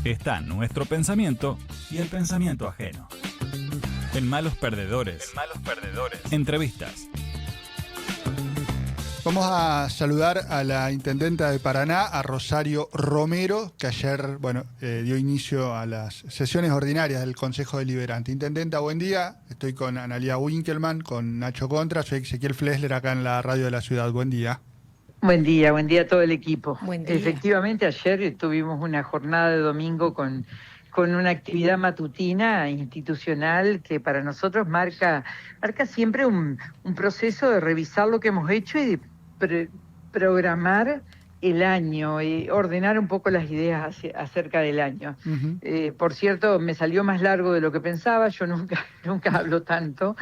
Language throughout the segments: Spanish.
Está nuestro pensamiento y el pensamiento ajeno. En Malos Perdedores. Entrevistas. Vamos a saludar a la intendenta de Paraná, a Rosario Romero, que ayer dio inicio a las sesiones ordinarias del Consejo Deliberante. Intendenta, buen día. Estoy con Analía Winkelmann, con Nacho Contra. Soy Ezequiel Flesler, acá en la radio de la ciudad. Buen día. Buen día a todo el equipo. Buen día. Efectivamente, ayer tuvimos una jornada de domingo con una actividad matutina institucional que para nosotros marca siempre un proceso de revisar lo que hemos hecho y de programar el año y ordenar un poco las ideas acerca del año. Por cierto, me salió más largo de lo que pensaba, yo nunca hablo tanto,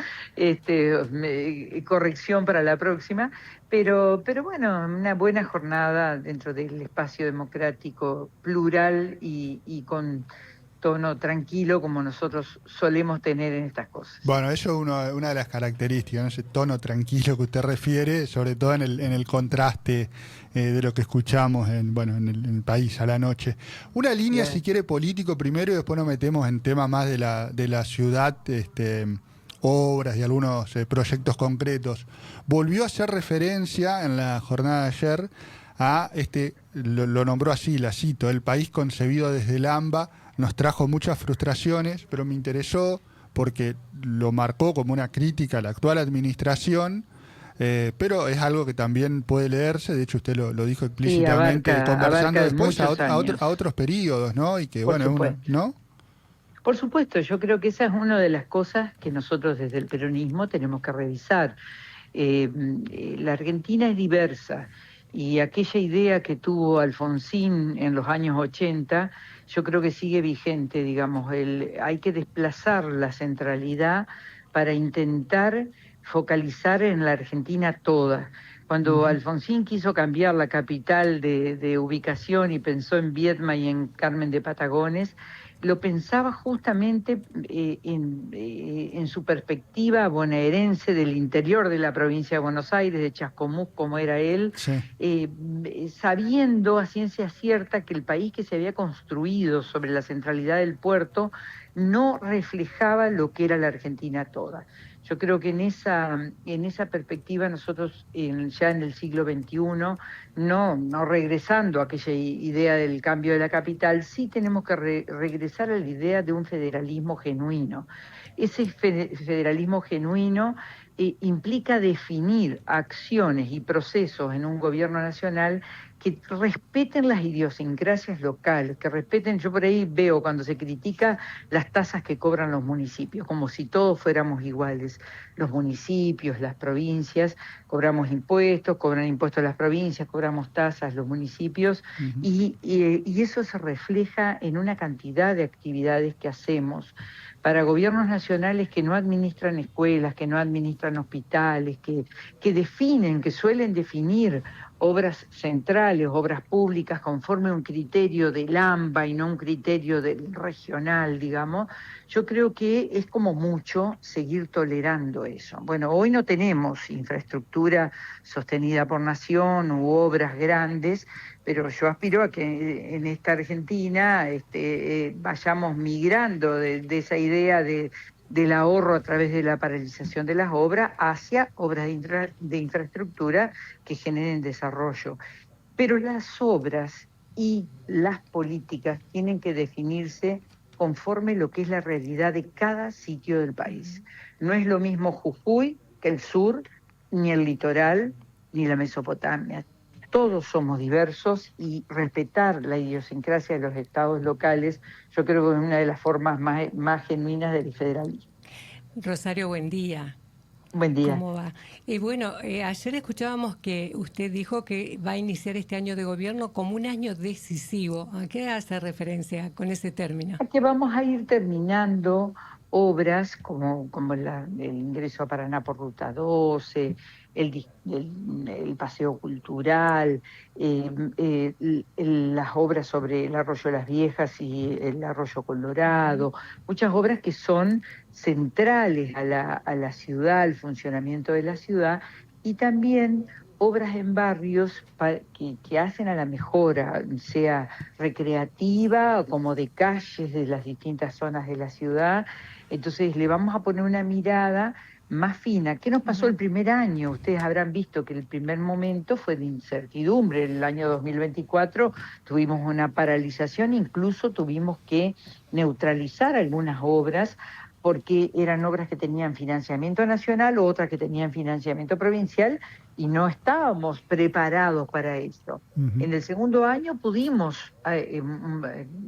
corrección para la próxima, pero bueno, una buena jornada dentro del espacio democrático plural y con tono tranquilo como nosotros solemos tener en estas cosas. Bueno, eso es una de las características, ¿no? Ese tono tranquilo que usted refiere, sobre todo en el contraste de lo que escuchamos en el país a la noche. Una línea, si quiere, político primero y después nos metemos en temas más de la ciudad, obras y algunos proyectos concretos. Volvió a hacer referencia en la jornada de ayer a lo nombró así, la cito: el país concebido desde el AMBA nos trajo muchas frustraciones, pero me interesó porque lo marcó como una crítica a la actual administración, pero es algo que también puede leerse, de hecho usted lo dijo explícitamente, conversando después a otros periodos, ¿no? Y que ¿no? Por supuesto, yo creo que esa es una de las cosas que nosotros desde el peronismo tenemos que revisar. La Argentina es diversa y aquella idea que tuvo Alfonsín en los años 80, yo creo que sigue vigente, digamos. Hay que desplazar la centralidad para intentar focalizar en la Argentina toda. Cuando Alfonsín quiso cambiar la capital de ubicación y pensó en Viedma y en Carmen de Patagones, lo pensaba justamente en su perspectiva bonaerense del interior de la provincia de Buenos Aires, de Chascomús, como era él, sí. Sabiendo a ciencia cierta que el país que se había construido sobre la centralidad del puerto no reflejaba lo que era la Argentina toda. Yo creo que en esa perspectiva nosotros ya en el siglo XXI, no regresando a aquella idea del cambio de la capital, sí tenemos que regresar a la idea de un federalismo genuino. Ese federalismo genuino implica definir acciones y procesos en un gobierno nacional que respeten las idiosincrasias locales, que respeten, yo por ahí veo cuando se critica las tasas que cobran los municipios, como si todos fuéramos iguales. Los municipios, las provincias, cobramos impuestos, cobran impuestos las provincias, cobramos tasas los municipios, y eso se refleja en una cantidad de actividades que hacemos para gobiernos nacionales que no administran escuelas, que no administran hospitales, que definen, que suelen definir obras centrales, obras públicas, conforme a un criterio del AMBA y no un criterio del regional, digamos. Yo creo que es como mucho seguir tolerando eso. Bueno, hoy no tenemos infraestructura sostenida por nación u obras grandes, pero yo aspiro a que en esta Argentina vayamos migrando de esa idea del ahorro a través de la paralización de las obras hacia obras de infraestructura que generen desarrollo. Pero las obras y las políticas tienen que definirse conforme lo que es la realidad de cada sitio del país. No es lo mismo Jujuy que el sur, ni el litoral, ni la Mesopotamia. Todos somos diversos y respetar la idiosincrasia de los estados locales, yo creo que es una de las formas más genuinas del federalismo. Rosario, buen día. Buen día. ¿Cómo va? Ayer escuchábamos que usted dijo que va a iniciar este año de gobierno como un año decisivo. ¿A qué hace referencia con ese término? A que vamos a ir terminando obras como el ingreso a Paraná por Ruta 12, el paseo cultural, las obras sobre el arroyo Las Viejas y el arroyo Colorado, muchas obras que son centrales a la ciudad, al funcionamiento de la ciudad, y también obras en barrios que hacen a la mejora, sea recreativa como de calles de las distintas zonas de la ciudad. Entonces le vamos a poner una mirada más fina. ¿Qué nos pasó el primer año? Ustedes habrán visto que el primer momento fue de incertidumbre. El año 2024 tuvimos una paralización, incluso tuvimos que neutralizar algunas obras porque eran obras que tenían financiamiento nacional o otras que tenían financiamiento provincial y no estábamos preparados para eso. En el segundo año pudimos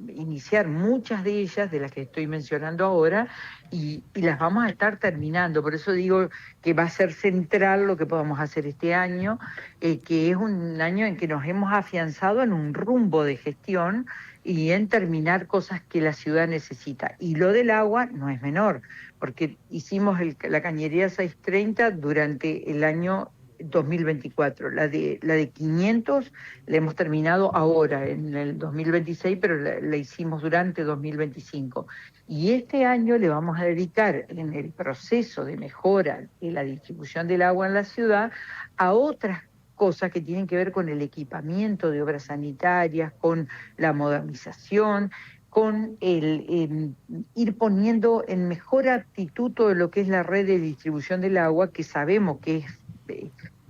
iniciar muchas de ellas, de las que estoy mencionando ahora, y las vamos a estar terminando. Por eso digo que va a ser central lo que podamos hacer este año, que es un año en que nos hemos afianzado en un rumbo de gestión y en terminar cosas que la ciudad necesita. Y lo del agua no es menor, porque hicimos la cañería 630 durante el año 2024. La de 500 la hemos terminado ahora, en el 2026, pero la hicimos durante 2025. Y este año le vamos a dedicar, en el proceso de mejora de la distribución del agua en la ciudad, a otras cosas que tienen que ver con el equipamiento de obras sanitarias, con la modernización, con el ir poniendo en mejor aptitud todo lo que es la red de distribución del agua, que sabemos que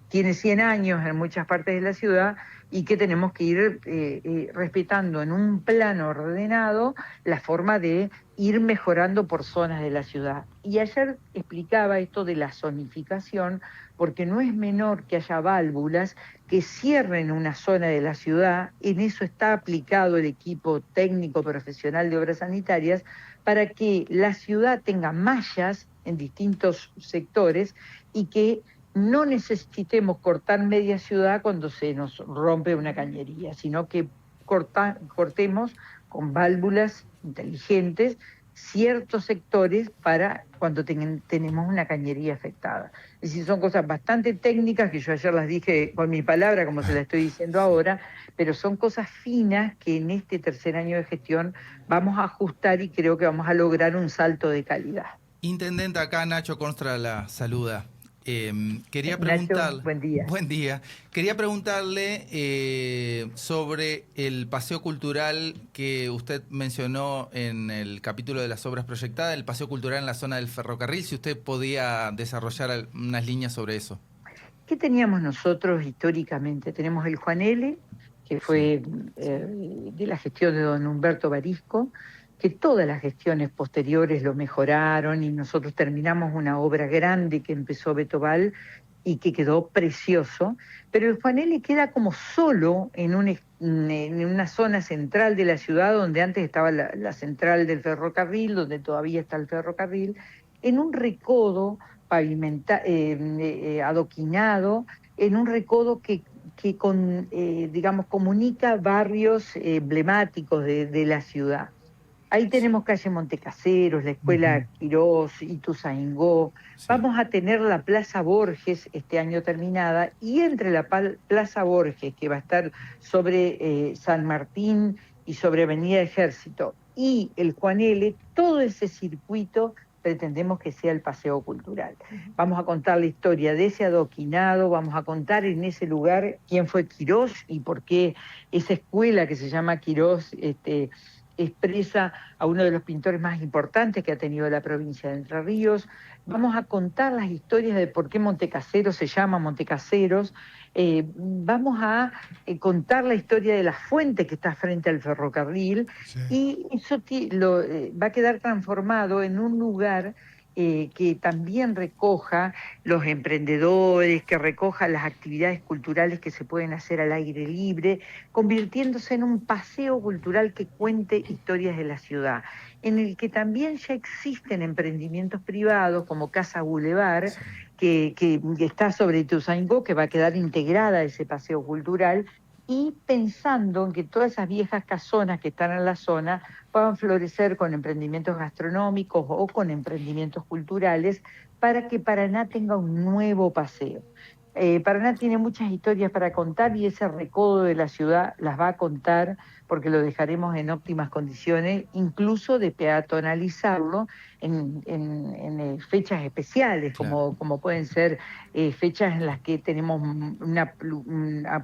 tiene 100 años en muchas partes de la ciudad y que tenemos que ir respetando en un plano ordenado la forma de ir mejorando por zonas de la ciudad. Y ayer explicaba esto de la zonificación, porque no es menor que haya válvulas que cierren una zona de la ciudad. En eso está aplicado el equipo técnico profesional de obras sanitarias para que la ciudad tenga mallas en distintos sectores y que no necesitemos cortar media ciudad cuando se nos rompe una cañería, sino que cortemos con válvulas inteligentes ciertos sectores para cuando tenemos una cañería afectada. Es decir, son cosas bastante técnicas que yo ayer las dije con mi palabra, como se las estoy diciendo ahora, pero son cosas finas que en este tercer año de gestión vamos a ajustar y creo que vamos a lograr un salto de calidad. Intendente, acá Nacho Constra la saluda. Quería Nacho, buen día. Buen día. Quería preguntarle sobre el paseo cultural que usted mencionó en el capítulo de las obras proyectadas, el paseo cultural en la zona del ferrocarril, si usted podía desarrollar unas líneas sobre eso. ¿Qué teníamos nosotros históricamente? Tenemos el Juan L., que fue de la gestión de don Humberto Barisco, que todas las gestiones posteriores lo mejoraron y nosotros terminamos una obra grande que empezó Beto Val y que quedó precioso, pero el Juan L. queda como solo en una zona central de la ciudad donde antes estaba la central del ferrocarril, donde todavía está el ferrocarril, en un recodo adoquinado, en un recodo que digamos, comunica barrios emblemáticos de la ciudad. Ahí tenemos calle Montecaseros, la escuela Quirós, Ituzaingó. Sí. Vamos a tener la Plaza Borges este año terminada, y entre la Plaza Borges, que va a estar sobre San Martín y sobre Avenida Ejército, y el Juan L., todo ese circuito pretendemos que sea el paseo cultural. Vamos a contar la historia de ese adoquinado, vamos a contar en ese lugar quién fue Quirós y por qué esa escuela que se llama Quirós expresa a uno de los pintores más importantes que ha tenido la provincia de Entre Ríos. Vamos a contar las historias de por qué Montecaseros se llama Montecaseros. Vamos a contar la historia de la fuente que está frente al ferrocarril, sí. Y eso va a quedar transformado en un lugar que también recoja los emprendedores, que recoja las actividades culturales que se pueden hacer al aire libre, convirtiéndose en un paseo cultural que cuente historias de la ciudad, en el que también ya existen emprendimientos privados como Casa Boulevard, sí. que está sobre Ituzaingó, que va a quedar integrada a ese paseo cultural, y pensando en que todas esas viejas casonas que están en la zona puedan florecer con emprendimientos gastronómicos o con emprendimientos culturales para que Paraná tenga un nuevo paseo. Paraná tiene muchas historias para contar y ese recodo de la ciudad las va a contar porque lo dejaremos en óptimas condiciones, incluso de peatonalizarlo en fechas especiales, Claro. como pueden ser fechas en las que tenemos una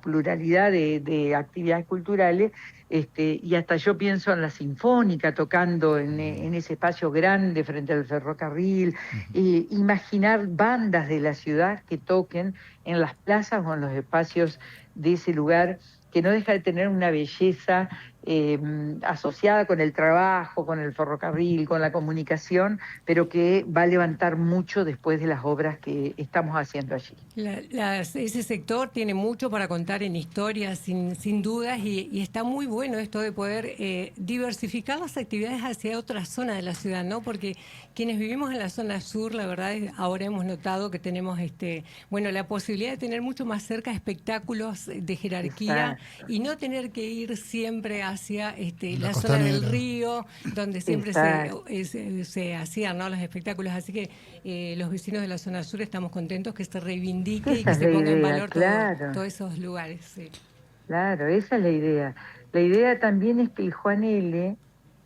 pluralidad de actividades culturales, y hasta yo pienso en la Sinfónica tocando en ese espacio grande frente al ferrocarril, imaginar bandas de la ciudad que toquen en las plazas o en los espacios de ese lugar, que no deja de tener una belleza asociada con el trabajo, con el ferrocarril, con la comunicación, pero que va a levantar mucho después de las obras que estamos haciendo allí. Ese sector tiene mucho para contar en historias, sin dudas, y está muy bueno esto de poder diversificar las actividades hacia otras zonas de la ciudad, ¿no? Porque quienes vivimos en la zona sur, la verdad es ahora hemos notado que tenemos la posibilidad de tener mucho más cerca espectáculos de jerarquía. Exacto. Y no tener que ir siempre hacia La la zona del costanera. río, donde siempre se hacían, ¿no?, los espectáculos. Así que los vecinos de la zona sur estamos contentos que se reivindique y Esa que es se la ponga en idea, valor claro. todos esos lugares. Sí. Claro, esa es la idea. La idea también es que el Juan L.,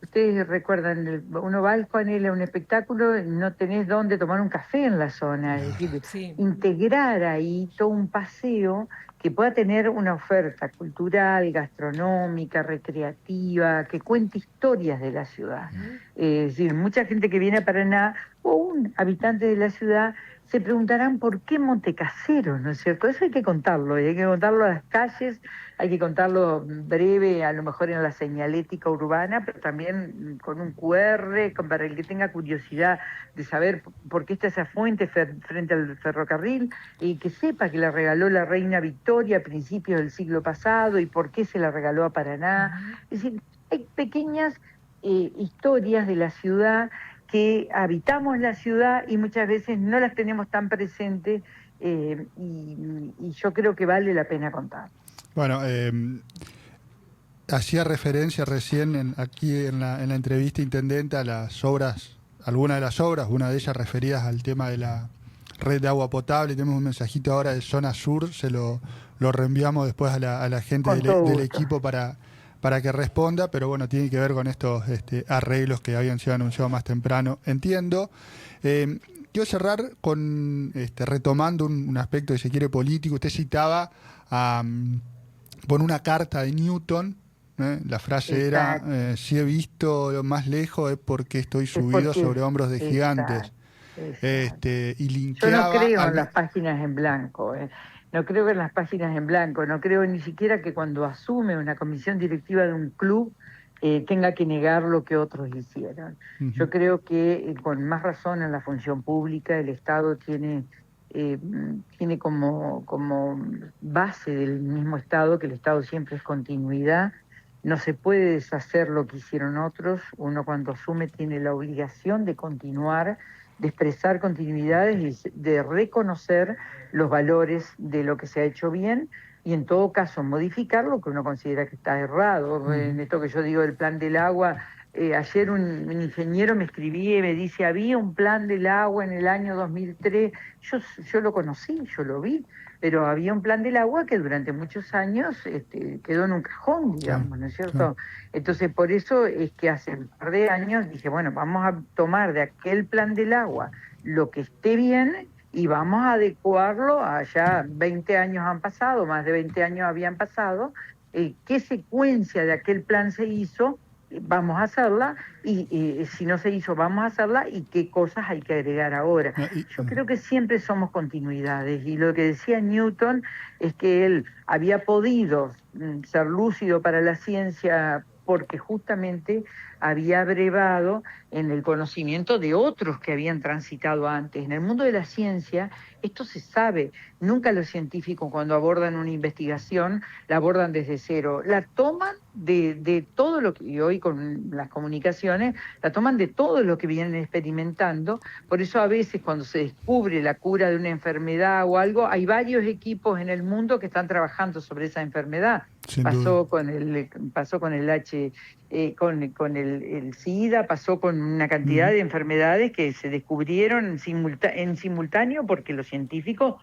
ustedes recuerdan, uno va al Juan L. a un espectáculo y no tenés dónde tomar un café en la zona, es decir, Sí. integrar ahí todo un paseo que pueda tener una oferta cultural, gastronómica, recreativa, que cuente historias de la ciudad. Es decir, mucha gente que viene a Paraná o un habitante de la ciudad se preguntarán por qué Montecaseros, ¿no es cierto? Eso hay que contarlo, y hay que contarlo a las calles, hay que contarlo breve, a lo mejor en la señalética urbana, pero también con un QR, para el que tenga curiosidad de saber por qué está esa fuente frente al ferrocarril, y que sepa que la regaló la reina Victoria a principios del siglo pasado y por qué se la regaló a Paraná. Es decir, hay pequeñas historias de la ciudad que habitamos la ciudad y muchas veces no las tenemos tan presentes, y yo creo que vale la pena contar. Bueno, hacía referencia recién aquí en la entrevista, intendente, a las obras, algunas de las obras, una de ellas referidas al tema de la red de agua potable. Tenemos un mensajito ahora de Zona Sur, se lo reenviamos después a la gente del equipo para que responda, pero bueno, tiene que ver con estos arreglos que habían sido anunciados más temprano, entiendo. Quiero cerrar con retomando un aspecto, si se quiere, político. Usted citaba por una carta de Newton, la frase Exacto. era, si he visto lo más lejos es porque estoy subido sobre hombros de gigantes. Exacto. Y Yo no linkeaba creo en las páginas en blanco, no creo en las páginas en blanco, no creo ni siquiera que cuando asume una comisión directiva de un club tenga que negar lo que otros hicieron. Yo creo que con más razón en la función pública el Estado tiene como base del mismo Estado, que el Estado siempre es continuidad. No se puede deshacer lo que hicieron otros. Uno cuando asume tiene la obligación de continuar, de expresar continuidades y de reconocer los valores de lo que se ha hecho bien y en todo caso modificar lo que uno considera que está errado. En esto que yo digo del plan del agua, ayer un ingeniero me escribía y me dice, había un plan del agua en el año 2003, yo lo conocí, yo lo vi, pero había un plan del agua que durante muchos años quedó en un cajón, digamos, ¿no es cierto? Entonces, por eso es que hace un par de años dije, bueno, vamos a tomar de aquel plan del agua lo que esté bien y vamos a adecuarlo a ya 20 años han pasado, más de 20 años habían pasado, qué secuencia de aquel plan se hizo, vamos a hacerla, y si no se hizo, vamos a hacerla, y qué cosas hay que agregar ahora. Yo creo que siempre somos continuidades, y lo que decía Newton es que él había podido ser lúcido para la ciencia porque justamente había abrevado en el conocimiento de otros que habían transitado antes. En el mundo de la ciencia esto se sabe. Nunca los científicos cuando abordan una investigación la abordan desde cero. La toman de todo lo que, y hoy con las comunicaciones, la toman de todo lo que vienen experimentando. Por eso a veces cuando se descubre la cura de una enfermedad o algo, hay varios equipos en el mundo que están trabajando sobre esa enfermedad. Pasó con el el SIDA, pasó con una cantidad de enfermedades que se descubrieron en simultáneo porque los científicos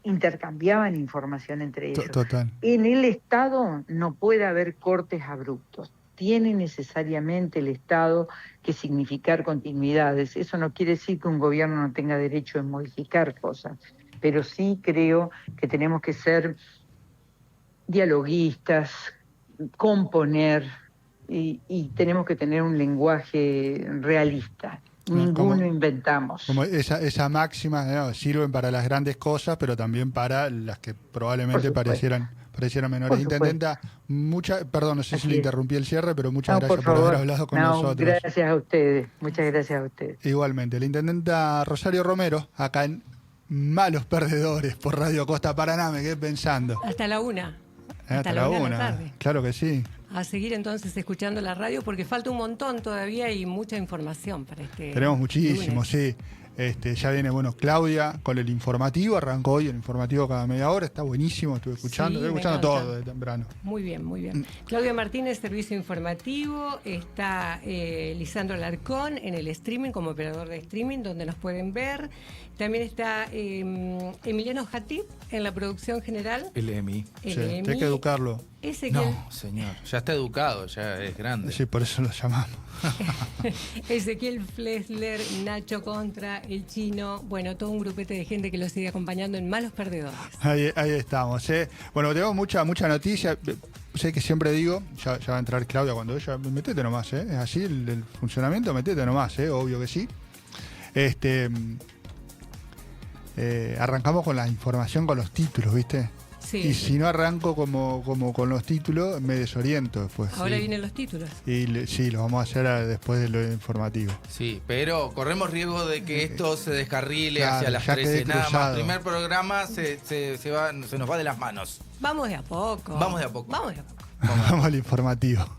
intercambiaban información entre ellos. Total. En el Estado no puede haber cortes abruptos. Tiene necesariamente el Estado que significar continuidades. Eso no quiere decir que un gobierno no tenga derecho a modificar cosas, pero sí creo que tenemos que ser dialoguistas, componer y tenemos que tener un lenguaje realista. Ninguno inventamos. Como esa máxima, ¿no? Sirven para las grandes cosas, pero también para las que probablemente parecieran menores. Intendenta, perdón, no sé si le interrumpí el cierre, pero muchas gracias por haber hablado con nosotros. Gracias a ustedes, muchas gracias a ustedes. Igualmente, la intendenta Rosario Romero, acá en Malos Perdedores por Radio Costa Paraná, me quedé pensando. Hasta la 1. Hasta la 1, claro que sí. A seguir entonces escuchando la radio porque falta un montón todavía y mucha información para este. Tenemos muchísimo, lunes. sí. Ya viene, Claudia con el informativo, arrancó hoy el informativo cada media hora, está buenísimo, estuve escuchando, todo de temprano. Muy bien, muy bien. Claudia Martínez, Servicio Informativo, está Lisandro Alarcón en el streaming como operador de streaming, donde nos pueden ver. También está Emiliano Jatip en la producción general. El EMI. Sí, hay que educarlo. No, señor, ya está educado, ya es grande. Sí, por eso lo llamamos. Ezequiel Flesler, Nacho Contra, El Chino, bueno, todo un grupete de gente que lo sigue acompañando en Malos Perdedores. Ahí estamos. Bueno, tenemos mucha noticia. Sé que siempre digo, ya va a entrar Claudia cuando ella, metete nomás, es así el funcionamiento, metete nomás, obvio que sí. Arrancamos con la información, con los títulos, ¿viste? Sí, y si no arranco como con los títulos, me desoriento después. Ahora vienen los títulos. Y sí, lo vamos a hacer después de lo informativo. Sí, pero corremos riesgo de que esto se descarrile claro, hacia las ya 13. quedé Nada cruzado. más, primer programa se nos va de las manos. Vamos de a poco. Vamos de a poco. Vamos al informativo.